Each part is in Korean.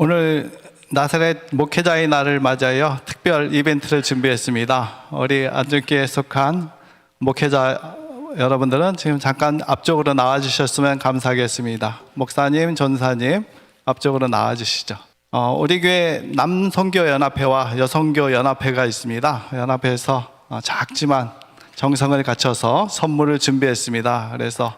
오늘 나사렛 목회자의 날을 맞아요. 특별 이벤트를 준비했습니다. 우리 안중교회에 속한 목회자 여러분들은 지금 잠깐 앞쪽으로 나와주셨으면 감사하겠습니다. 목사님, 전사님 앞쪽으로 나와주시죠. 우리 교회 남선교연합회와 여성교연합회가 있습니다. 연합회에서 작지만 정성을 갖춰서 선물을 준비했습니다. 그래서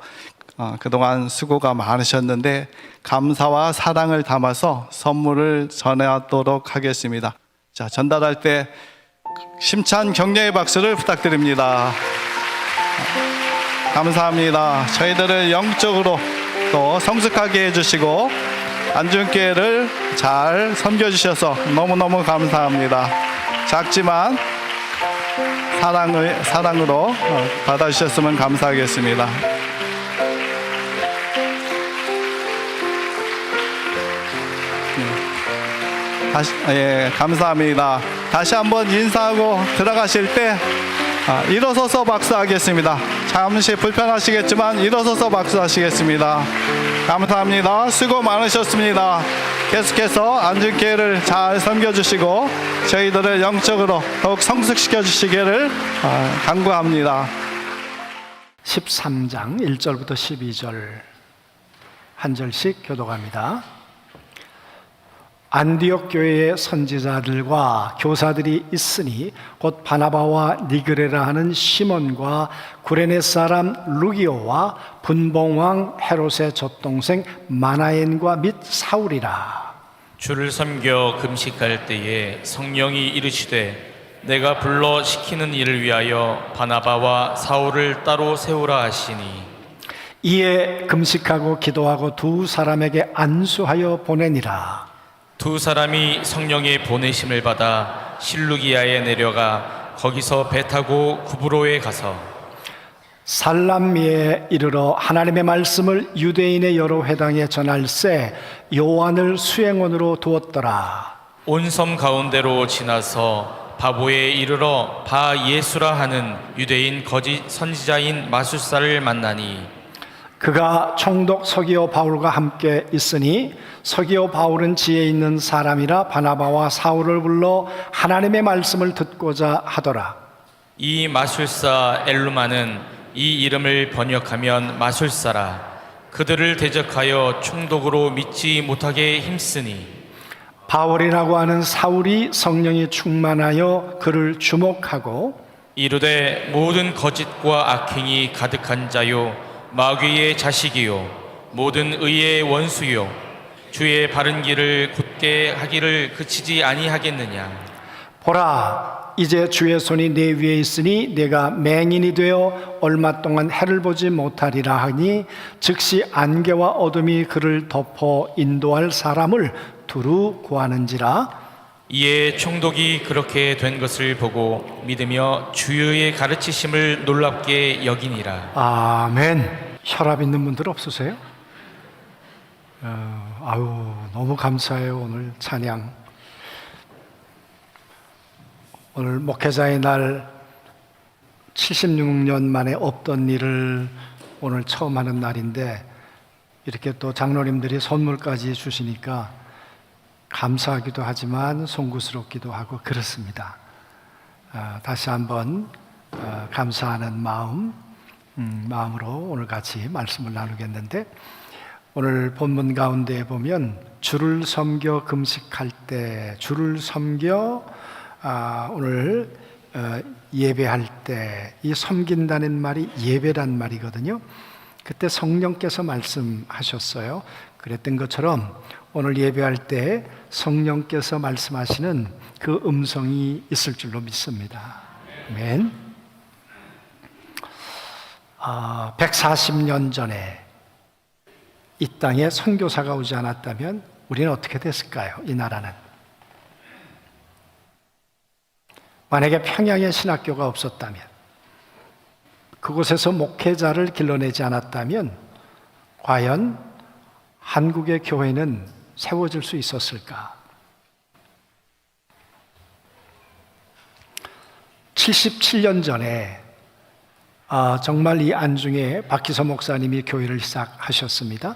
그동안 수고가 많으셨는데 감사와 사랑을 담아서 선물을 전하도록 하겠습니다. 자, 전달할 때 심찬 격려의 박수를 부탁드립니다. 감사합니다. 저희들을 영적으로 또 성숙하게 해주시고 안중교회를 잘 섬겨주셔서 너무너무 감사합니다. 작지만 사랑으로 받아주셨으면 감사하겠습니다. 감사합니다. 다시 한번 인사하고 들어가실 때 일어서서 박수하겠습니다. 잠시 불편하시겠지만 일어서서 박수하시겠습니다. 감사합니다. 수고 많으셨습니다. 계속해서 안중교회를 잘 섬겨주시고 저희들을 영적으로 더욱 성숙시켜 주시기를 간구합니다. 13장 1절부터 12절 한 절씩 교독합니다. 안디옥 교회의 선지자들과 교사들이 있으니 곧 바나바와 니그레라 하는 시몬과 구레네 사람 루기오와 분봉왕 헤롯의 젖동생 마나엔과 및 사울이라. 주를 섬겨 금식할 때에 성령이 이르시되 내가 불러 시키는 일을 위하여 바나바와 사울을 따로 세우라 하시니 이에 금식하고 기도하고 두 사람에게 안수하여 보내니라. 두 사람이 성령의 보내심을 받아 실루기아에 내려가 거기서 배 타고 구브로에 가서 살람미에 이르러 하나님의 말씀을 유대인의 여러 회당에 전할세 요한을 수행원으로 두었더라. 온 섬 가운데로 지나서 바보에 이르러 바 예수라 하는 유대인 거짓 선지자인 마술사를 만나니 그가 총독 서기오 바울과 함께 있으니 서기오 바울은 지혜 있는 사람이라 바나바와 사울을 불러 하나님의 말씀을 듣고자 하더라. 이 마술사 엘루마는 이 이름을 번역하면 마술사라. 그들을 대적하여 총독으로 믿지 못하게 힘쓰니 바울이라고 하는 사울이 성령이 충만하여 그를 주목하고 이르되 모든 거짓과 악행이 가득한 자요 마귀의 자식이요 모든 의의 원수요 주의 바른 길을 굳게 하기를 그치지 아니하겠느냐. 보라, 이제 주의 손이 내 위에 있으니 내가 맹인이 되어 얼마 동안 해를 보지 못하리라 하니 즉시 안개와 어둠이 그를 덮어 인도할 사람을 두루 구하는지라. 이에 총독이 그렇게 된 것을 보고 믿으며 주의 가르치심을 놀랍게 여기니라. 아멘. 혈압 있는 분들 없으세요? 너무 감사해요. 오늘 찬양, 오늘 목회자의 날 76년 만에 없던 일을 오늘 처음 하는 날인데 이렇게 또 장로님들이 선물까지 주시니까 감사하기도 하지만 송구스럽기도 하고 그렇습니다. 다시 한번 감사하는 마음으로 오늘 같이 말씀을 나누겠는데, 오늘 본문 가운데 보면 주를 섬겨 금식할 때, 주를 섬겨 오늘 예배할 때, 이 섬긴다는 말이 예배란 말이거든요. 그때 성령께서 말씀하셨어요. 그랬던 것처럼 오늘 예배할 때 성령께서 말씀하시는 그 음성이 있을 줄로 믿습니다. 아멘. 140년 전에 이 땅에 선교사가 오지 않았다면 우리는 어떻게 됐을까요? 이 나라는. 만약에 평양에 신학교가 없었다면, 그곳에서 목회자를 길러내지 않았다면 과연 한국의 교회는 세워질 수 있었을까? 77년 전에 정말 이 안중에 박기서 목사님이 교회를 시작하셨습니다.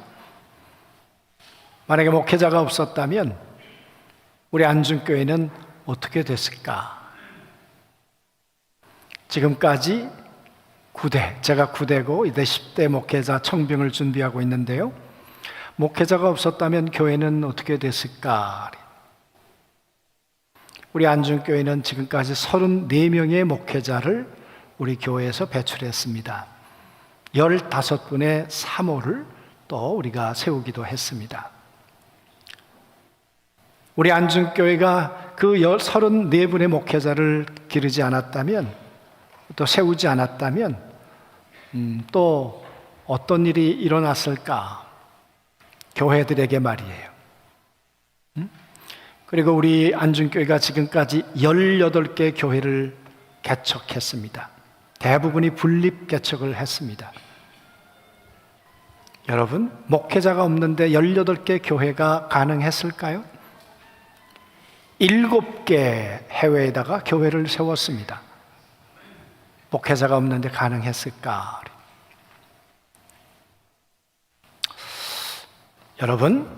만약에 목회자가 없었다면 우리 안중교회는 어떻게 됐을까? 지금까지 9대, 제가 9대고 이제 10대 목회자 청빙을 준비하고 있는데요. 목회자가 없었다면 교회는 어떻게 됐을까? 우리 안중교회는 지금까지 34명의 목회자를 우리 교회에서 배출했습니다. 15분의 사모를 또 우리가 세우기도 했습니다. 우리 안중교회가 그 34분의 목회자를 기르지 않았다면, 또 세우지 않았다면 또 어떤 일이 일어났을까? 교회들에게 말이에요. 그리고 우리 안중교회가 지금까지 18개 교회를 개척했습니다. 대부분이 분립 개척을 했습니다. 여러분, 목회자가 없는데 18개 교회가 가능했을까요? 7개 해외에다가 교회를 세웠습니다. 목회자가 없는데 가능했을까? 여러분,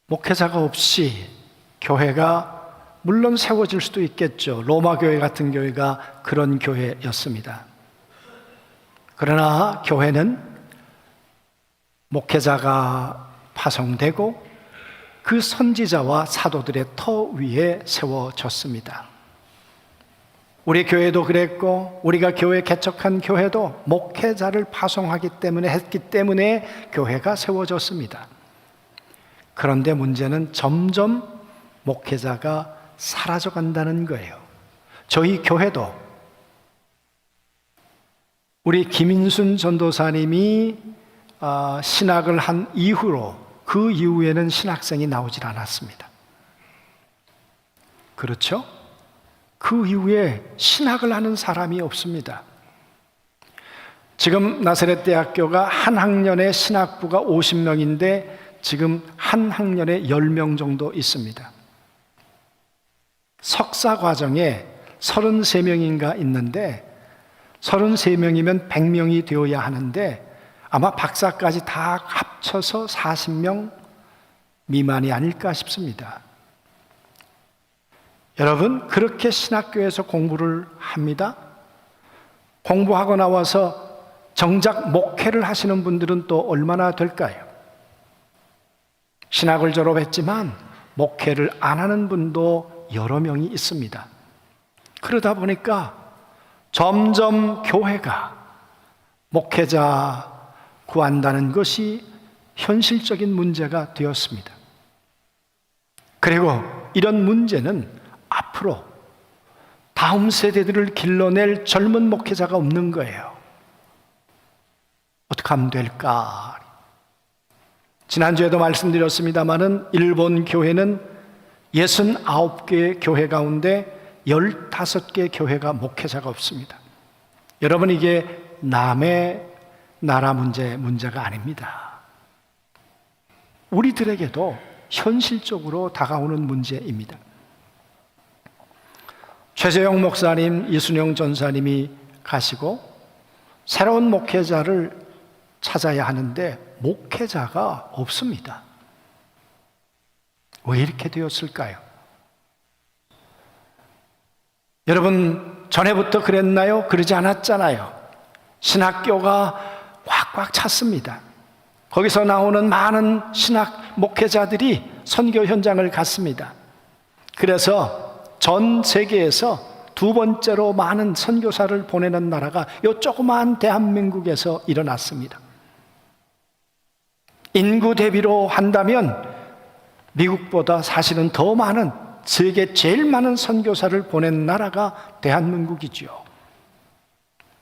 목회자가 없이 교회가 물론 세워질 수도 있겠죠. 로마 교회 같은 교회가 그런 교회였습니다. 그러나 교회는 목회자가 파송되고 그 선지자와 사도들의 터 위에 세워졌습니다. 우리 교회도 그랬고, 우리가 교회 개척한 교회도 목회자를 했기 때문에 교회가 세워졌습니다. 그런데 문제는 점점 목회자가 사라져간다는 거예요. 저희 교회도 우리 김인순 전도사님이 신학을 한 이후로 그 이후에는 신학생이 나오질 않았습니다. 그렇죠? 그 이후에 신학을 하는 사람이 없습니다. 지금 나사렛 대학교가 한 학년에 신학부가 50명인데 지금 한 학년에 10명 정도 있습니다. 석사 과정에 33명인가 있는데 33명이면 100명이 되어야 하는데 아마 박사까지 다 합쳐서 40명 미만이 아닐까 싶습니다. 여러분, 그렇게 신학교에서 공부를 합니다. 공부하고 나와서 정작 목회를 하시는 분들은 또 얼마나 될까요? 신학을 졸업했지만 목회를 안 하는 분도 여러 명이 있습니다. 그러다 보니까 점점 교회가 목회자 구한다는 것이 현실적인 문제가 되었습니다. 그리고 이런 문제는 앞으로 다음 세대들을 길러낼 젊은 목회자가 없는 거예요. 어떻게 하면 될까? 지난주에도 말씀드렸습니다마는 일본 교회는 69개 교회 가운데 15개 교회가 목회자가 없습니다. 여러분, 이게 남의 나라 문제가 아닙니다. 우리들에게도 현실적으로 다가오는 문제입니다. 최재형 목사님, 이순영 전사님이 가시고 새로운 목회자를 찾아야 하는데 목회자가 없습니다. 왜 이렇게 되었을까요? 여러분, 전에부터 그랬나요? 그러지 않았잖아요. 신학교가 꽉꽉 찼습니다. 거기서 나오는 많은 신학 목회자들이 선교 현장을 갔습니다. 그래서 전 세계에서 두 번째로 많은 선교사를 보내는 나라가 이 조그마한 대한민국에서 일어났습니다. 인구 대비로 한다면 미국보다 사실은 더 많은, 세계 제일 많은 선교사를 보낸 나라가 대한민국이죠.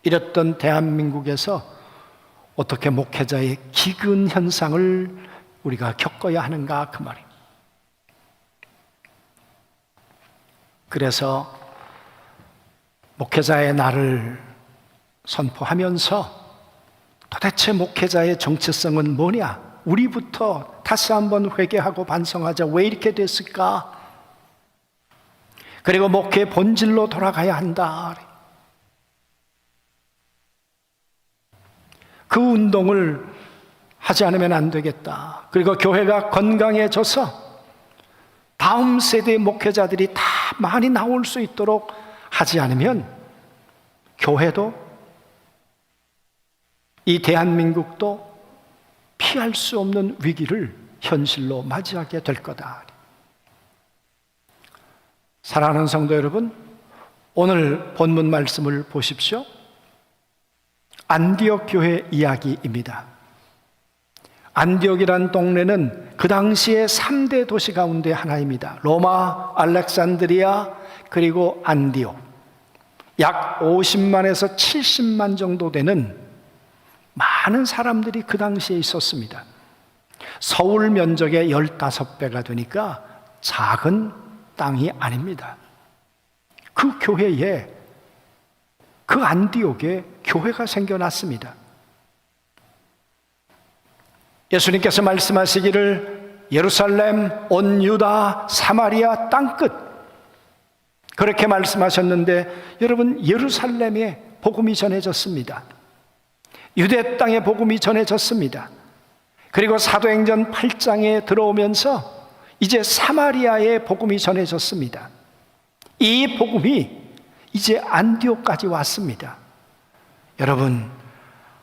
이랬던 대한민국에서 어떻게 목회자의 기근 현상을 우리가 겪어야 하는가, 그 말입니다. 그래서 목회자의 날을 선포하면서 도대체 목회자의 정체성은 뭐냐? 우리부터 다시 한번 회개하고 반성하자. 왜 이렇게 됐을까? 그리고 목회의 본질로 돌아가야 한다. 그 운동을 하지 않으면 안 되겠다. 그리고 교회가 건강해져서 다음 세대 목회자들이 다 많이 나올 수 있도록 하지 않으면 교회도 이 대한민국도 피할 수 없는 위기를 현실로 맞이하게 될 거다. 사랑하는 성도 여러분, 오늘 본문 말씀을 보십시오. 안디옥 교회 이야기입니다. 안디옥이란 동네는 그 당시에 3대 도시 가운데 하나입니다. 로마, 알렉산드리아, 그리고 안디옥. 약 50만에서 70만 정도 되는 많은 사람들이 그 당시에 있었습니다. 서울 면적의 15배가 되니까 작은 땅이 아닙니다. 그 교회에, 그 안디옥에 교회가 생겨났습니다. 예수님께서 말씀하시기를 예루살렘, 온 유다, 사마리아 땅끝, 그렇게 말씀하셨는데, 여러분, 예루살렘에 복음이 전해졌습니다. 유대 땅에 복음이 전해졌습니다. 그리고 사도행전 8장에 들어오면서 이제 사마리아에 복음이 전해졌습니다. 이 복음이 이제 안디옥까지 왔습니다. 여러분,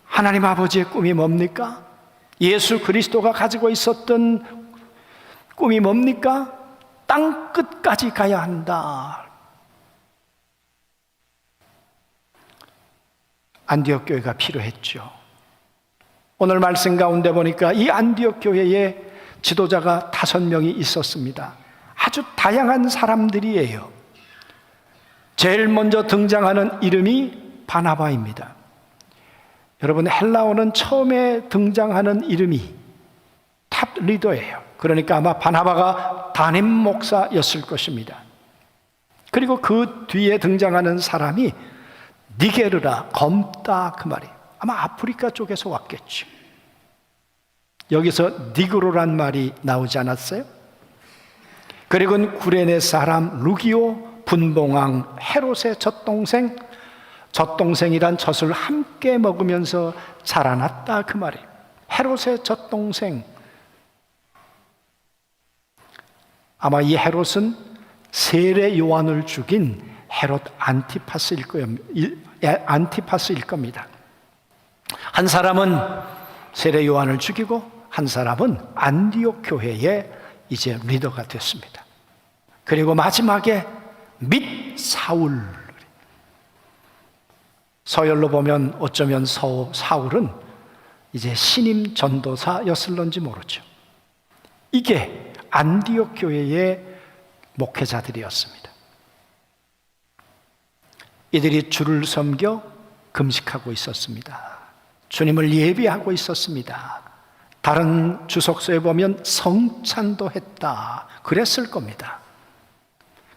하나님 아버지의 꿈이 뭡니까? 예수 그리스도가 가지고 있었던 꿈이 뭡니까? 땅 끝까지 가야 한다. 안디옥 교회가 필요했죠. 오늘 말씀 가운데 보니까 이 안디옥 교회에 지도자가 5명이 있었습니다. 아주 다양한 사람들이에요. 제일 먼저 등장하는 이름이 바나바입니다. 여러분, 헬라어는 처음에 등장하는 이름이 탑 리더예요. 그러니까 아마 바나바가 담임 목사였을 것입니다. 그리고 그 뒤에 등장하는 사람이 니게르라, 검다, 그 말이에요. 아마 아프리카 쪽에서 왔겠죠. 여기서 니그로란 말이 나오지 않았어요? 그리고 구레네 사람 루기오, 분봉왕 헤롯의 젖동생이란 젖을 함께 먹으면서 자라났다, 그 말이에요. 헤롯의 젖동생. 아마 이 헤롯은 세례 요한을 죽인 헤롯 안티파스일 겁니다. 한 사람은 세례 요한을 죽이고 한 사람은 안디옥 교회의 이제 리더가 됐습니다. 그리고 마지막에 및 사울. 서열로 보면 어쩌면 사울은 이제 신임 전도사였을런지 모르죠. 이게 안디옥 교회의 목회자들이었습니다. 이들이 주를 섬겨 금식하고 있었습니다. 주님을 예비하고 있었습니다. 다른 주석서에 보면 성찬도 했다, 그랬을 겁니다.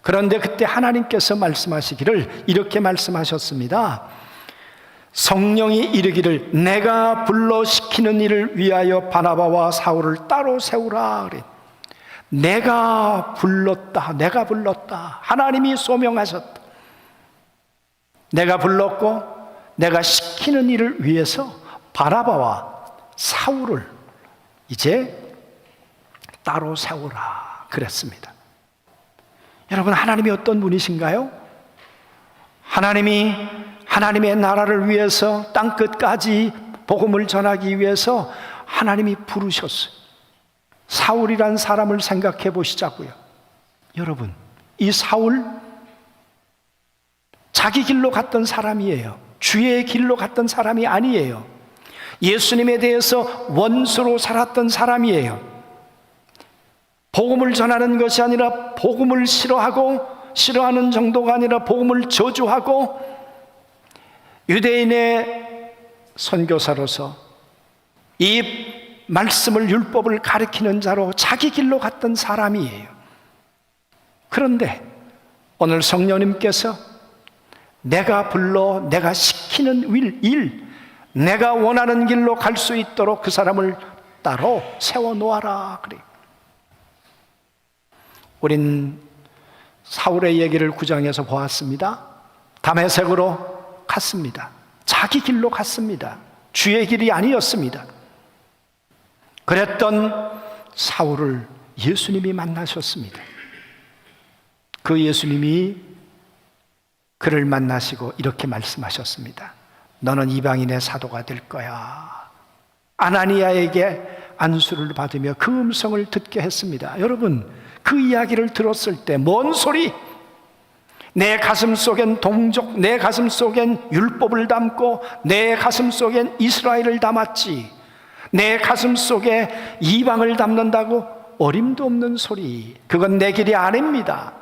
그런데 그때 하나님께서 말씀하시기를 이렇게 말씀하셨습니다. 성령이 이르기를 내가 불러시키는 일을 위하여 바나바와 사울을 따로 세우라 그래. 내가 불렀다. 하나님이 소명하셨다. 내가 불렀고 내가 시키는 일을 위해서 바나바와 사울을 이제 따로 세우라 그랬습니다. 여러분, 하나님이 어떤 분이신가요? 하나님이 하나님의 나라를 위해서 땅끝까지 복음을 전하기 위해서 하나님이 부르셨어요. 사울이란 사람을 생각해 보시자고요. 여러분, 이 사울 자기 길로 갔던 사람이에요. 주의 길로 갔던 사람이 아니에요. 예수님에 대해서 원수로 살았던 사람이에요. 복음을 전하는 것이 아니라 복음을 싫어하는 정도가 아니라 복음을 저주하고 유대인의 선교사로서 이 말씀을, 율법을 가리키는 자로 자기 길로 갔던 사람이에요. 그런데 오늘 성령님께서 내가 불러 내가 시키는 일, 내가 원하는 길로 갈 수 있도록 그 사람을 따로 세워놓아라 그래요. 우린 사울의 얘기를 9장에서 보았습니다. 다메섹으로 갔습니다. 자기 길로 갔습니다. 주의 길이 아니었습니다. 그랬던 사울을 예수님이 만나셨습니다. 그 예수님이 그를 만나시고 이렇게 말씀하셨습니다. 너는 이방인의 사도가 될 거야. 아나니아에게 안수를 받으며 그 음성을 듣게 했습니다. 여러분, 그 이야기를 들었을 때 뭔 소리? 내 가슴 속엔 동족, 내 가슴 속엔 율법을 담고 내 가슴 속엔 이스라엘을 담았지, 내 가슴 속에 이방을 담는다고? 어림도 없는 소리. 그건 내 길이 아닙니다.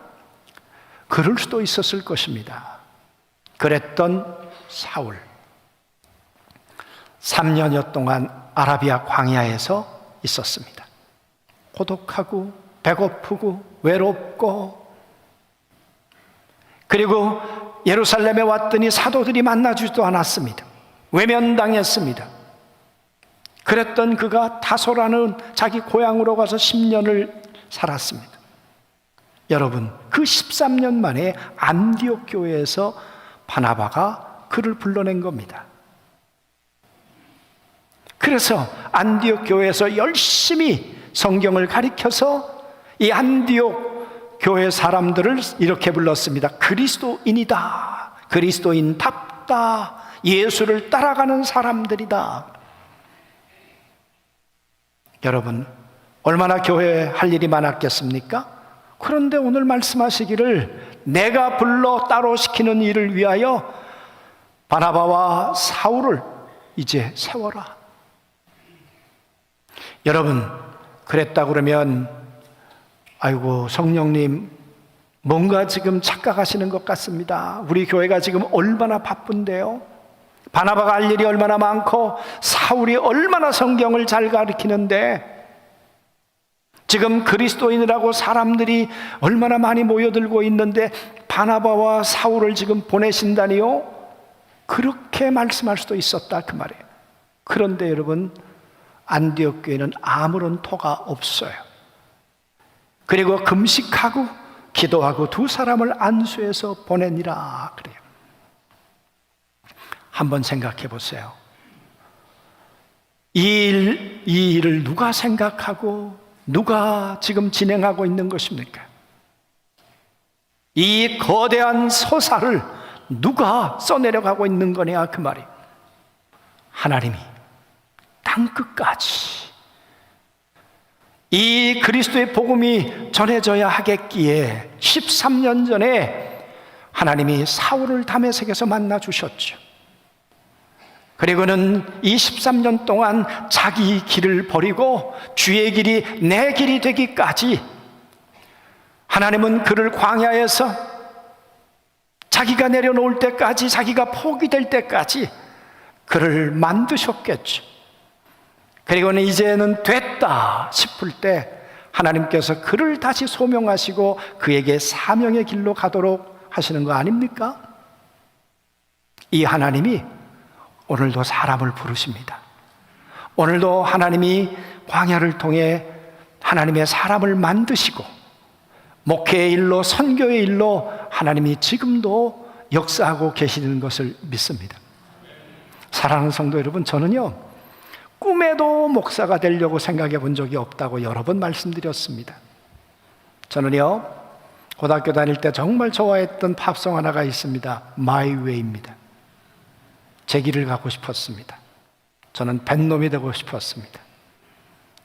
그럴 수도 있었을 것입니다. 그랬던 사울, 3년여 동안 아라비아 광야에서 있었습니다. 고독하고 배고프고 외롭고, 그리고 예루살렘에 왔더니 사도들이 만나주지도 않았습니다. 외면당했습니다. 그랬던 그가 다소라는 자기 고향으로 가서 10년을 살았습니다. 여러분, 그 13년 만에 안디옥 교회에서 바나바가 그를 불러낸 겁니다. 그래서 안디옥 교회에서 열심히 성경을 가리켜서 이 안디옥 교회 사람들을 이렇게 불렀습니다. 그리스도인이다. 그리스도인답다. 예수를 따라가는 사람들이다. 여러분, 얼마나 교회에 할 일이 많았겠습니까? 그런데 오늘 말씀하시기를 내가 불러 따로 시키는 일을 위하여 바나바와 사울을 이제 세워라. 여러분, 그랬다 그러면 아이고 성령님 뭔가 지금 착각하시는 것 같습니다. 우리 교회가 지금 얼마나 바쁜데요. 바나바가 할 일이 얼마나 많고 사울이 얼마나 성경을 잘 가르치는데 지금 그리스도인이라고 사람들이 얼마나 많이 모여들고 있는데 바나바와 사울을 지금 보내신다니요? 그렇게 말씀할 수도 있었다 그 말이에요. 그런데 여러분, 안디옥 교회는 아무런 토가 없어요. 그리고 금식하고 기도하고 두 사람을 안수해서 보내니라 그래요. 한번 생각해 보세요. 이 일을 누가 생각하고 누가 지금 진행하고 있는 것입니까? 이 거대한 서사를 누가 써내려가고 있는 거냐 그 말이에요. 하나님이 땅끝까지 이 그리스도의 복음이 전해져야 하겠기에 13년 전에 하나님이 사울을 다메섹에서 만나 주셨죠. 그리고는 23년 동안 자기 길을 버리고 주의 길이 내 길이 되기까지 하나님은 그를 광야에서 자기가 내려놓을 때까지, 자기가 포기될 때까지 그를 만드셨겠죠. 그리고는 이제는 됐다 싶을 때 하나님께서 그를 다시 소명하시고 그에게 사명의 길로 가도록 하시는 거 아닙니까? 이 하나님이 오늘도 사람을 부르십니다. 오늘도 하나님이 광야를 통해 하나님의 사람을 만드시고 목회의 일로, 선교의 일로 하나님이 지금도 역사하고 계시는 것을 믿습니다. 사랑하는 성도 여러분, 저는요 꿈에도 목사가 되려고 생각해 본 적이 없다고 여러 번 말씀드렸습니다. 저는요 고등학교 다닐 때 정말 좋아했던 팝송 하나가 있습니다. My Way입니다. 제 길을 가고 싶었습니다. 저는 뱃놈이 되고 싶었습니다.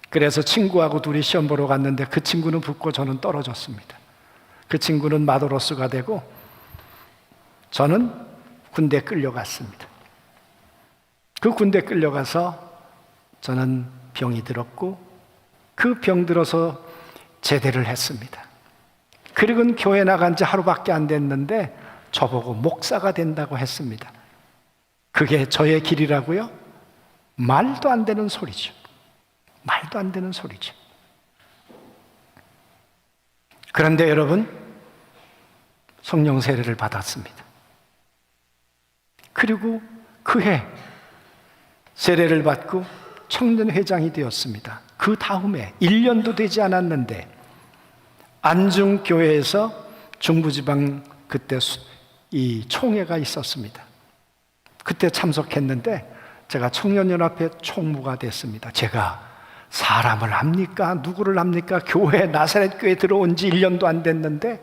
그래서 친구하고 둘이 시험 보러 갔는데 그 친구는 붙고 저는 떨어졌습니다. 그 친구는 마도로스가 되고 저는 군대에 끌려갔습니다. 그 군대에 끌려가서 저는 병이 들었고 그 병 들어서 제대를 했습니다. 그리고는 교회 나간 지 하루밖에 안 됐는데 저보고 목사가 된다고 했습니다. 그게 저의 길이라고요? 말도 안 되는 소리죠. 말도 안 되는 소리죠. 그런데 여러분, 성령 세례를 받았습니다. 그리고 그해 세례를 받고 청년회장이 되었습니다. 그 다음에 1년도 되지 않았는데 안중교회에서 중부지방 그때 이 총회가 있었습니다. 그때 참석했는데 제가 청년연합회 총무가 됐습니다. 제가 사람을 합니까? 누구를 합니까? 교회, 나사렛 교회 들어온 지 1년도 안 됐는데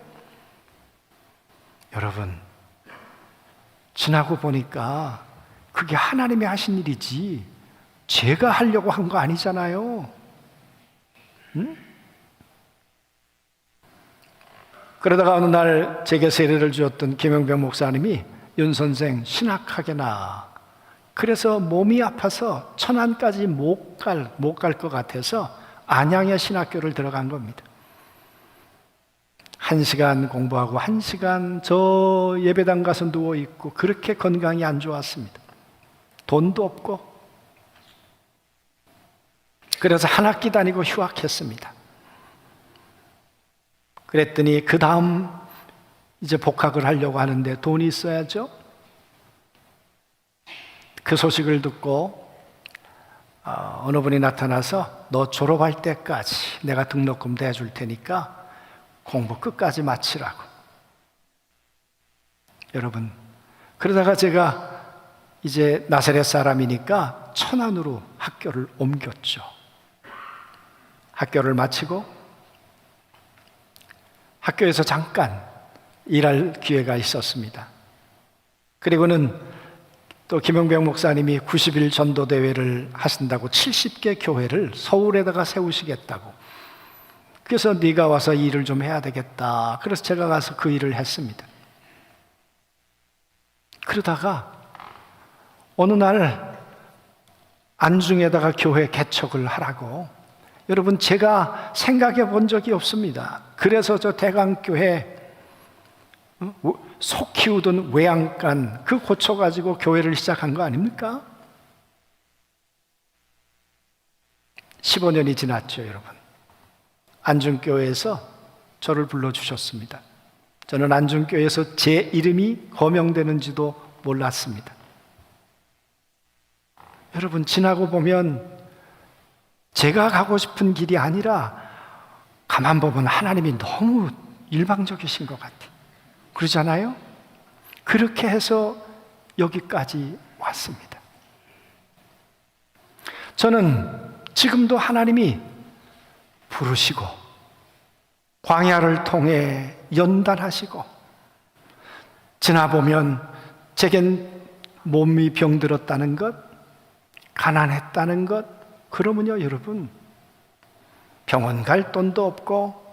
여러분, 지나고 보니까 그게 하나님이 하신 일이지 제가 하려고 한 거 아니잖아요. 응? 그러다가 어느 날 제게 세례를 주었던 김영병 목사님이 윤 선생 신학하게나, 그래서 몸이 아파서 천안까지 못 갈 것 같아서 안양의 신학교를 들어간 겁니다. 1시간 공부하고 1시간 저 예배당 가서 누워있고, 그렇게 건강이 안 좋았습니다. 돈도 없고. 그래서 한 학기 다니고 휴학했습니다. 그랬더니 그 다음 이제 복학을 하려고 하는데 돈이 있어야죠. 그 소식을 듣고 어느 분이 나타나서 너 졸업할 때까지 내가 등록금 대줄 테니까 공부 끝까지 마치라고. 여러분, 그러다가 제가 이제 나사렛 사람이니까 천안으로 학교를 옮겼죠. 학교를 마치고 학교에서 잠깐 일할 기회가 있었습니다. 그리고는 또 김영병 목사님이 90일 전도대회를 하신다고 70개 교회를 서울에다가 세우시겠다고. 그래서 네가 와서 일을 좀 해야 되겠다. 그래서 제가 가서 그 일을 했습니다. 그러다가 어느 날 안중에다가 교회 개척을 하라고. 여러분, 제가 생각해 본 적이 없습니다. 그래서 저 대강교회 소 키우던 외양간 그 고쳐가지고 교회를 시작한 거 아닙니까? 15년이 지났죠, 여러분. 안중교회에서 저를 불러주셨습니다. 저는 안중교회에서 제 이름이 거명되는지도 몰랐습니다. 여러분, 지나고 보면 제가 가고 싶은 길이 아니라 가만 보면 하나님이 너무 일방적이신 것 같아요. 그러잖아요? 그렇게 해서 여기까지 왔습니다. 저는 지금도 하나님이 부르시고 광야를 통해 연단하시고, 지나보면 제겐 몸이 병들었다는 것, 가난했다는 것, 그러면요 여러분, 병원 갈 돈도 없고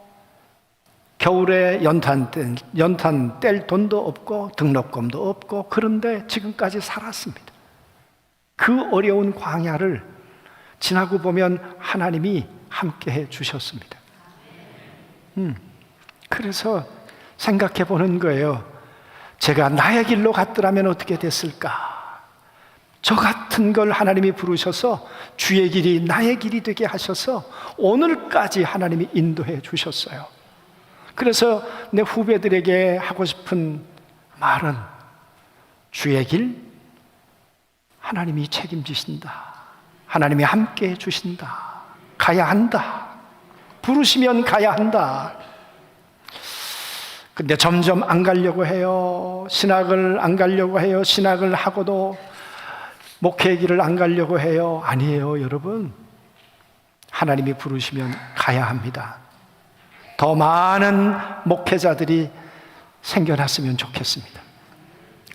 겨울에 연탄 뗄 돈도 없고 등록금도 없고, 그런데 지금까지 살았습니다. 그 어려운 광야를 지나고 보면 하나님이 함께 해 주셨습니다. 그래서 생각해 보는 거예요. 제가 나의 길로 갔더라면 어떻게 됐을까? 저 같은 걸 하나님이 부르셔서 주의 길이 나의 길이 되게 하셔서 오늘까지 하나님이 인도해 주셨어요. 그래서 내 후배들에게 하고 싶은 말은 주의 길 하나님이 책임지신다. 하나님이 함께 해 주신다. 가야 한다. 부르시면 가야 한다. 근데 점점 안 가려고 해요. 신학을 안 가려고 해요. 신학을 하고도 목회 길을 안 가려고 해요. 아니에요, 여러분. 하나님이 부르시면 가야 합니다. 더 많은 목회자들이 생겨났으면 좋겠습니다.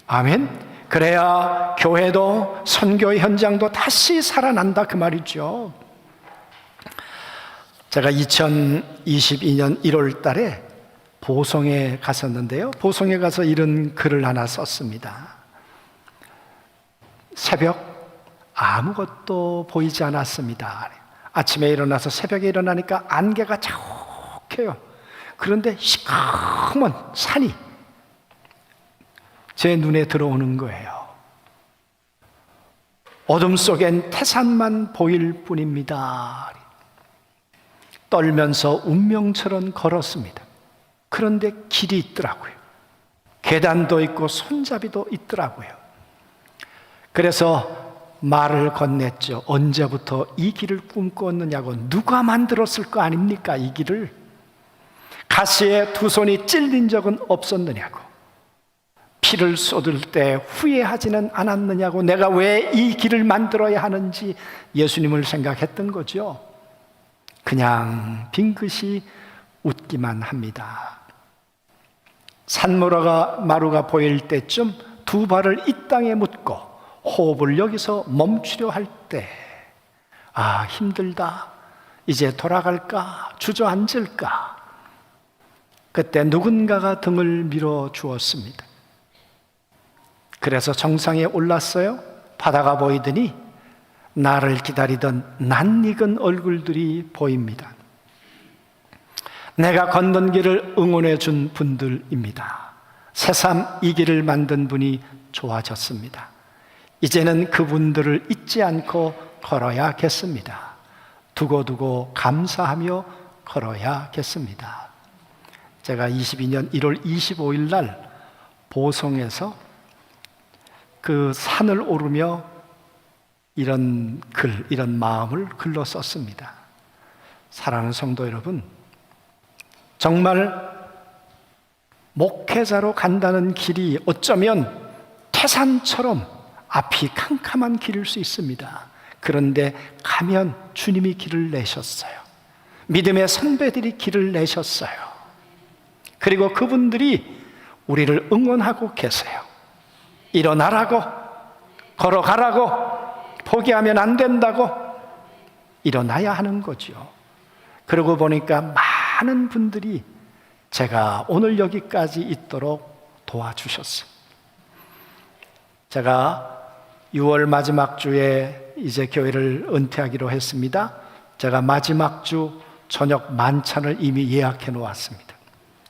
아멘. 그래야 교회도 선교 현장도 다시 살아난다, 그 말이죠. 제가 2022년 1월 달에 보성에 갔었는데요. 보성에 가서 이런 글을 하나 썼습니다. 새벽 아무것도 보이지 않았습니다. 아침에 일어나서 새벽에 일어나니까 안개가 자욱해요. 그런데 시커먼 산이 제 눈에 들어오는 거예요. 어둠 속엔 태산만 보일 뿐입니다. 떨면서 운명처럼 걸었습니다. 그런데 길이 있더라고요. 계단도 있고 손잡이도 있더라고요. 그래서 말을 건넸죠. 언제부터 이 길을 꿈꾸었느냐고. 누가 만들었을 거 아닙니까, 이 길을? 가시에 두 손이 찔린 적은 없었느냐고. 피를 쏟을 때 후회하지는 않았느냐고. 내가 왜 이 길을 만들어야 하는지 예수님을 생각했던 거죠. 그냥 빙긋이 웃기만 합니다. 산마루가 보일 때쯤 두 발을 이 땅에 묻고 호흡을 여기서 멈추려 할 때, 아, 힘들다, 이제 돌아갈까, 주저앉을까, 그때 누군가가 등을 밀어 주었습니다. 그래서 정상에 올랐어요. 바다가 보이더니 나를 기다리던 낯익은 얼굴들이 보입니다. 내가 걷는 길을 응원해 준 분들입니다. 새삼 이 길을 만든 분이 좋아졌습니다. 이제는 그분들을 잊지 않고 걸어야겠습니다. 두고두고 감사하며 걸어야겠습니다. 제가 22년 1월 25일 날 보성에서 그 산을 오르며 이런 마음을 글로 썼습니다. 사랑하는 성도 여러분, 정말 목회자로 간다는 길이 어쩌면 태산처럼 앞이 캄캄한 길일 수 있습니다. 그런데 가면 주님이 길을 내셨어요. 믿음의 선배들이 길을 내셨어요. 그리고 그분들이 우리를 응원하고 계세요. 일어나라고, 걸어가라고, 포기하면 안 된다고, 일어나야 하는 거죠. 그러고 보니까 많은 분들이 제가 오늘 여기까지 있도록 도와주셨어요. 제가 6월 마지막 주에 이제 교회를 은퇴하기로 했습니다. 제가 마지막 주 저녁 만찬을 이미 예약해 놓았습니다.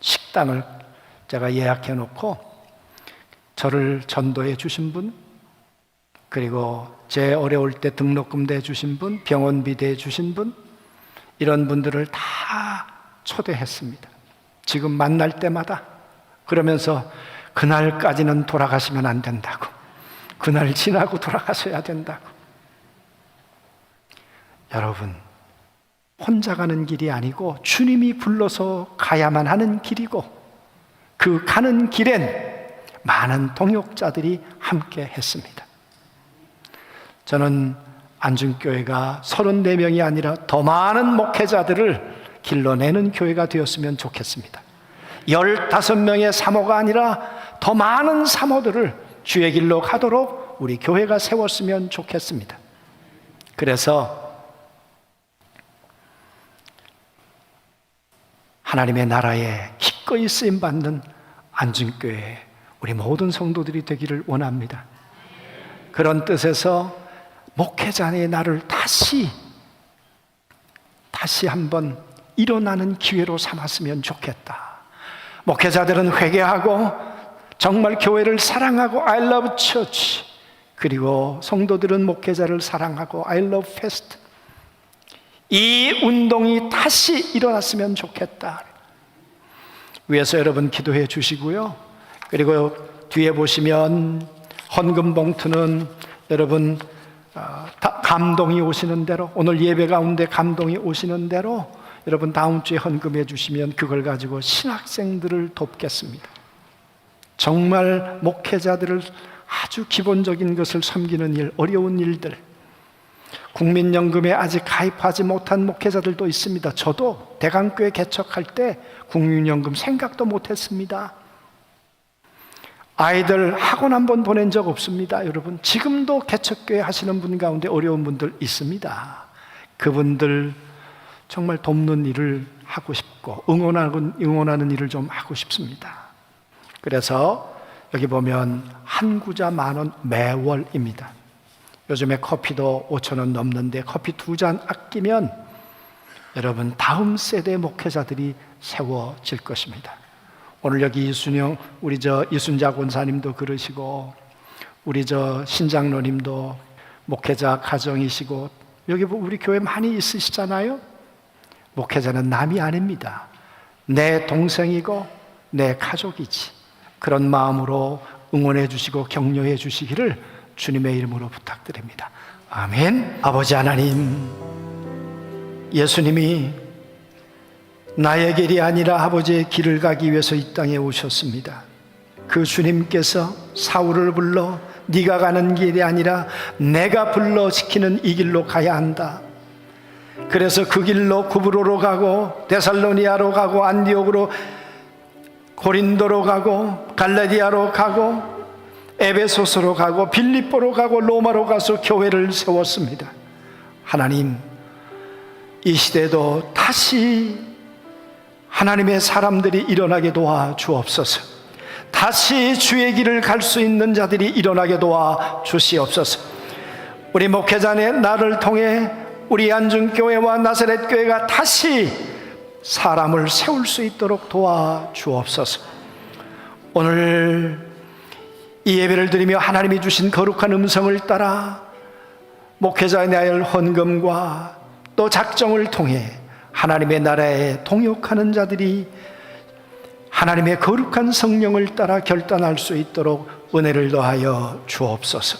식당을 제가 예약해 놓고 저를 전도해 주신 분, 그리고 제 어려울 때 등록금 대 주신 분, 병원비 대 주신 분, 이런 분들을 다 초대했습니다. 지금 만날 때마다 그러면서 그날까지는 돌아가시면 안 된다고, 그날 지나고 돌아가셔야 된다고. 여러분, 혼자 가는 길이 아니고 주님이 불러서 가야만 하는 길이고, 그 가는 길엔 많은 동역자들이 함께 했습니다. 저는 안중교회가 34명이 아니라 더 많은 목회자들을 길러내는 교회가 되었으면 좋겠습니다. 15명의 사모가 아니라 더 많은 사모들을 주의 길로 가도록 우리 교회가 세웠으면 좋겠습니다. 그래서 하나님의 나라에 기꺼이 쓰임받는 안중교회 우리 모든 성도들이 되기를 원합니다. 그런 뜻에서 목회자의 나를 다시 한번 일어나는 기회로 삼았으면 좋겠다. 목회자들은 회개하고 정말 교회를 사랑하고 I love church, 그리고 성도들은 목회자를 사랑하고 I love fest. 이 운동이 다시 일어났으면 좋겠다. 위에서 여러분 기도해 주시고요. 그리고 뒤에 보시면 헌금 봉투는 여러분 감동이 오시는 대로, 오늘 예배 가운데 감동이 오시는 대로 여러분 다음 주에 헌금해 주시면 그걸 가지고 신학생들을 돕겠습니다. 정말 목회자들을 아주 기본적인 것을 섬기는 일, 어려운 일들, 국민연금에 아직 가입하지 못한 목회자들도 있습니다. 저도 대강교회 개척할 때 국민연금 생각도 못했습니다. 아이들 학원 한번 보낸 적 없습니다. 여러분, 지금도 개척교회 하시는 분 가운데 어려운 분들 있습니다. 그분들 정말 돕는 일을 하고 싶고 응원하는 일을 좀 하고 싶습니다. 그래서 여기 보면 한 구자 10,000원 매월입니다. 요즘에 커피도 5,000원 넘는데 커피 2잔 아끼면 여러분 다음 세대 목회자들이 세워질 것입니다. 오늘 여기 우리 이순자 권사님도 그러시고, 우리 신장로님도 목회자 가정이시고, 여기 우리 교회 많이 있으시잖아요. 목회자는 남이 아닙니다. 내 동생이고 내 가족이지. 그런 마음으로 응원해 주시고 격려해 주시기를 주님의 이름으로 부탁드립니다. 아멘. 아버지 하나님, 예수님이 나의 길이 아니라 아버지의 길을 가기 위해서 이 땅에 오셨습니다. 그 주님께서 사울을 불러 네가 가는 길이 아니라 내가 불러 지키는 이 길로 가야 한다. 그래서 그 길로 구브로로 가고 데살로니아로 가고 안디옥으로 고린도로 가고 갈라디아로 가고 에베소서로 가고 빌립보로 가고 로마로 가서 교회를 세웠습니다. 하나님, 이 시대도 다시 하나님의 사람들이 일어나게 도와 주옵소서. 다시 주의 길을 갈 수 있는 자들이 일어나게 도와 주시옵소서. 우리 목회자의 나를 통해 우리 안중교회와 나사렛교회가 다시 사람을 세울 수 있도록 도와 주옵소서. 오늘 이 예배를 드리며 하나님이 주신 거룩한 음성을 따라 목회자에 대하여 헌금과 또 작정을 통해 하나님의 나라에 동역하는 자들이 하나님의 거룩한 성령을 따라 결단할 수 있도록 은혜를 더하여 주옵소서.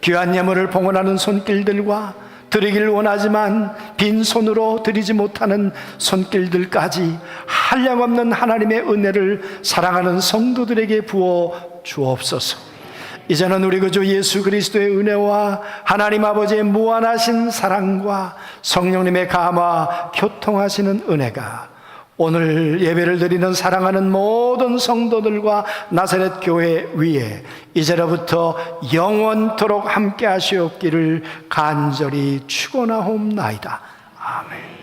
귀한 예물을 봉헌하는 손길들과 드리길 원하지만 빈손으로 드리지 못하는 손길들까지 한량없는 하나님의 은혜를 사랑하는 성도들에게 부어 주옵소서. 이제는 우리 구주 예수 그리스도의 은혜와 하나님 아버지의 무한하신 사랑과 성령님의 감화 교통하시는 은혜가 오늘 예배를 드리는 사랑하는 모든 성도들과 나사렛 교회 위에 이제로부터 영원토록 함께 하시옵기를 간절히 축원하옵나이다. 아멘.